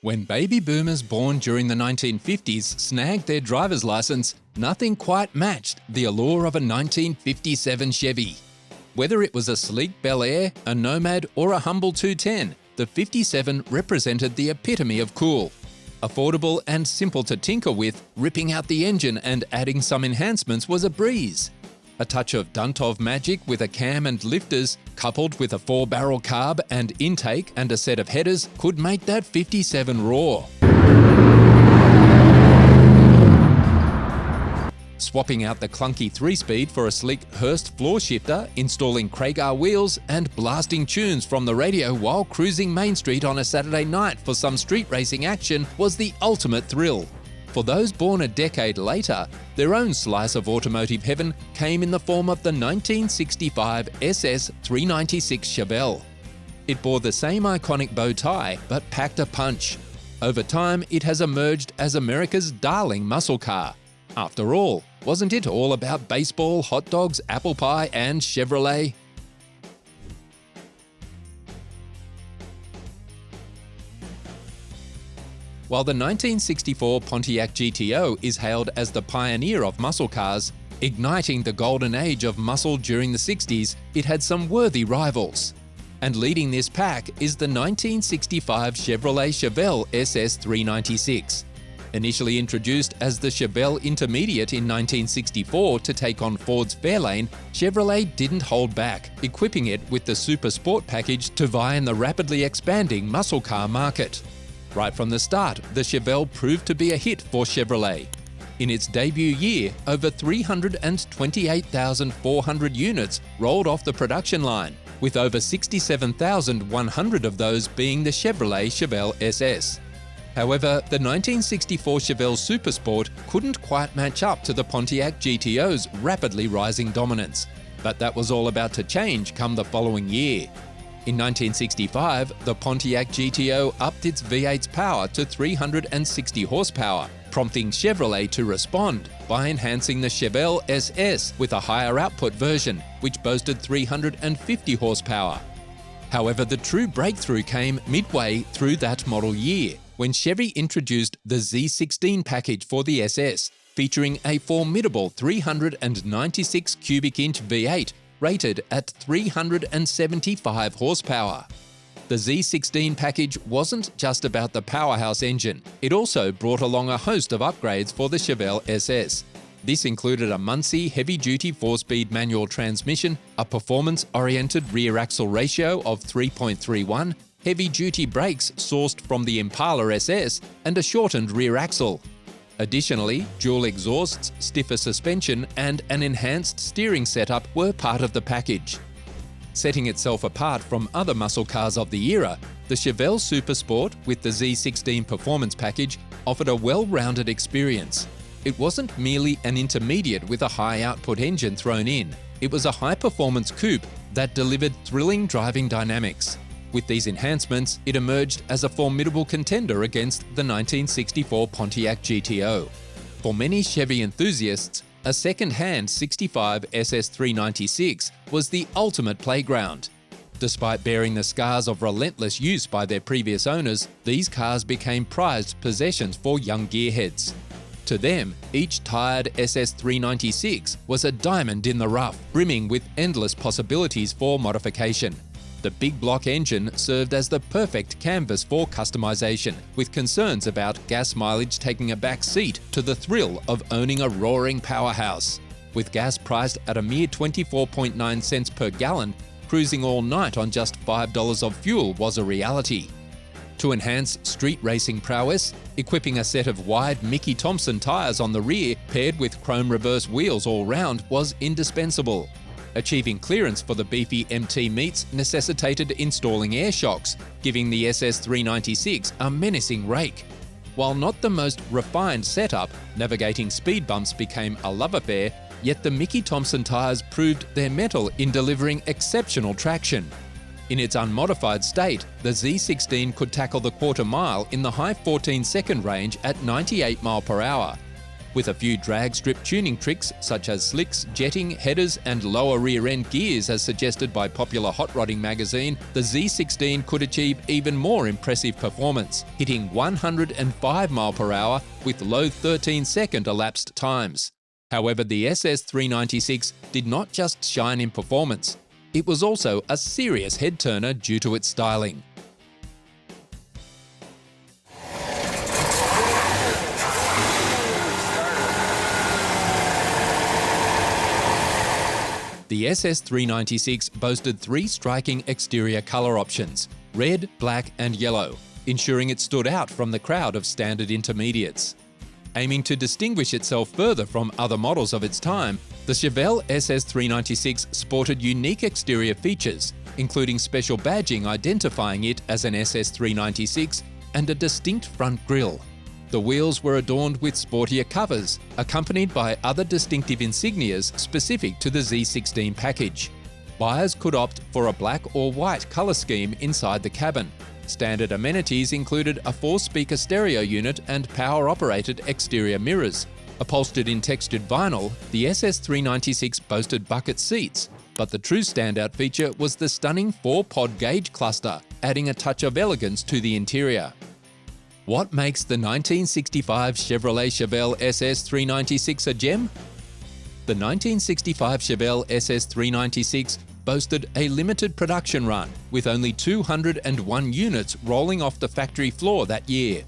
When baby boomers born during the 1950s snagged their driver's license, nothing quite matched the allure of a 1957 Chevy. Whether it was a sleek Bel Air, a Nomad, or a humble 210, the 57 represented the epitome of cool. Affordable and simple to tinker with, ripping out the engine and adding some enhancements was a breeze. A touch of Duntov magic with a cam and lifters, coupled with a 4-barrel carb and intake and a set of headers, could make that 57 roar. Swapping out the clunky 3-speed for a sleek Hurst floor shifter, installing Kragar wheels, and blasting tunes from the radio while cruising Main Street on a Saturday night for some street racing action was the ultimate thrill. For those born a decade later, their own slice of automotive heaven came in the form of the 1965 SS 396 Chevelle. It bore the same iconic bow tie, but packed a punch. Over time, it has emerged as America's darling muscle car. After all, wasn't it all about baseball, hot dogs, apple pie, and Chevrolet? While the 1964 Pontiac GTO is hailed as the pioneer of muscle cars, igniting the golden age of muscle during the 60s, it had some worthy rivals. And leading this pack is the 1965 Chevrolet Chevelle SS 396. Initially introduced as the Chevelle Intermediate in 1964 to take on Ford's Fairlane, Chevrolet didn't hold back, equipping it with the Super Sport package to vie in the rapidly expanding muscle car market. Right from the start, the Chevelle proved to be a hit for Chevrolet. In its debut year, over 328,400 units rolled off the production line, with over 67,100 of those being the Chevrolet Chevelle SS. However, the 1964 Chevelle Super Sport couldn't quite match up to the Pontiac GTO's rapidly rising dominance, but that was all about to change come the following year. In 1965, the Pontiac GTO upped its V8's power to 360 horsepower, prompting Chevrolet to respond by enhancing the Chevelle SS with a higher output version, which boasted 350 horsepower. However, the true breakthrough came midway through that model year, when Chevy introduced the Z16 package for the SS, featuring a formidable 396 cubic inch V8 rated at 375 horsepower. The Z16 package wasn't just about the powerhouse engine, it also brought along a host of upgrades for the Chevelle SS. This included a Muncie heavy-duty 4-speed manual transmission, a performance-oriented rear axle ratio of 3.31, heavy-duty brakes sourced from the Impala SS, and a shortened rear axle. Additionally, dual exhausts, stiffer suspension, and an enhanced steering setup were part of the package. Setting itself apart from other muscle cars of the era, the Chevelle Super Sport with the Z16 performance package offered a well-rounded experience. It wasn't merely an intermediate with a high-output engine thrown in. It was a high-performance coupe that delivered thrilling driving dynamics. With these enhancements, it emerged as a formidable contender against the 1964 Pontiac GTO. For many Chevy enthusiasts, a second-hand 65 SS 396 was the ultimate playground. Despite bearing the scars of relentless use by their previous owners, these cars became prized possessions for young gearheads. To them, each tired SS 396 was a diamond in the rough, brimming with endless possibilities for modification. The big block engine served as the perfect canvas for customization, with concerns about gas mileage taking a back seat to the thrill of owning a roaring powerhouse. With gas priced at a mere 24.9 cents per gallon, cruising all night on just $5 of fuel was a reality. To enhance street racing prowess, equipping a set of wide Mickey Thompson tyres on the rear paired with chrome reverse wheels all round was indispensable. Achieving clearance for the beefy MT meets necessitated installing air shocks, giving the SS 396 a menacing rake. While not the most refined setup, navigating speed bumps became a love affair, yet the Mickey Thompson tyres proved their mettle in delivering exceptional traction. In its unmodified state, the Z16 could tackle the quarter mile in the high 14-second range at 98 mph. With a few drag strip tuning tricks such as slicks, jetting, headers and lower rear-end gears as suggested by popular hot rodding magazine, the Z16 could achieve even more impressive performance, hitting 105 mph with low 13-second elapsed times. However, the SS396 did not just shine in performance, it was also a serious head-turner due to its styling. The SS396 boasted 3 striking exterior colour options: red, black and yellow, ensuring it stood out from the crowd of standard intermediates. Aiming to distinguish itself further from other models of its time, the Chevelle SS396 sported unique exterior features, including special badging identifying it as an SS396 and a distinct front grille. The wheels were adorned with sportier covers, accompanied by other distinctive insignias specific to the Z16 package. Buyers could opt for a black or white colour scheme inside the cabin. Standard amenities included a 4-speaker stereo unit and power-operated exterior mirrors. Upholstered in textured vinyl, the SS396 boasted bucket seats, but the true standout feature was the stunning 4-pod gauge cluster, adding a touch of elegance to the interior. What makes the 1965 Chevrolet Chevelle SS396 a gem? The 1965 Chevelle SS396 boasted a limited production run, with only 201 units rolling off the factory floor that year.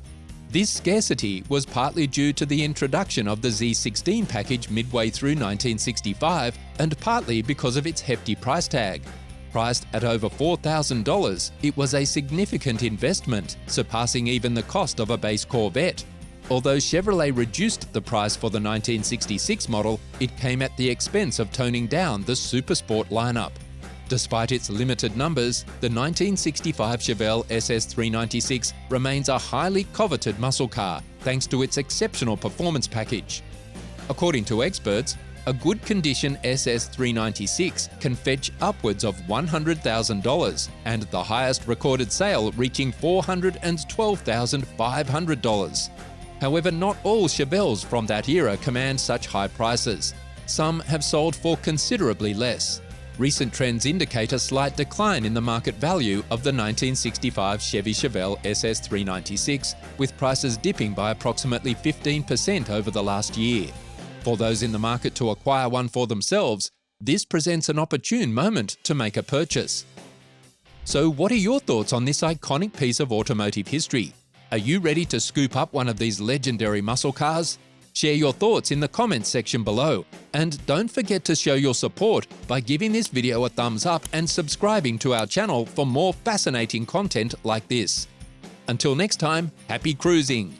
This scarcity was partly due to the introduction of the Z16 package midway through 1965 and partly because of its hefty price tag. Priced at over $4,000, it was a significant investment, surpassing even the cost of a base Corvette. Although Chevrolet reduced the price for the 1966 model, it came at the expense of toning down the Supersport lineup. Despite its limited numbers, the 1965 Chevelle SS396 remains a highly coveted muscle car thanks to its exceptional performance package. According to experts, a good condition SS396 can fetch upwards of $100,000 and the highest recorded sale reaching $412,500. However, not all Chevelles from that era command such high prices. Some have sold for considerably less. Recent trends indicate a slight decline in the market value of the 1965 Chevy Chevelle SS396, with prices dipping by approximately 15% over the last year. For those in the market to acquire one for themselves, this presents an opportune moment to make a purchase. So what are your thoughts on this iconic piece of automotive history? Are you ready to scoop up one of these legendary muscle cars? Share your thoughts in the comments section below, and don't forget to show your support by giving this video a thumbs up and subscribing to our channel for more fascinating content like this. Until next time, happy cruising!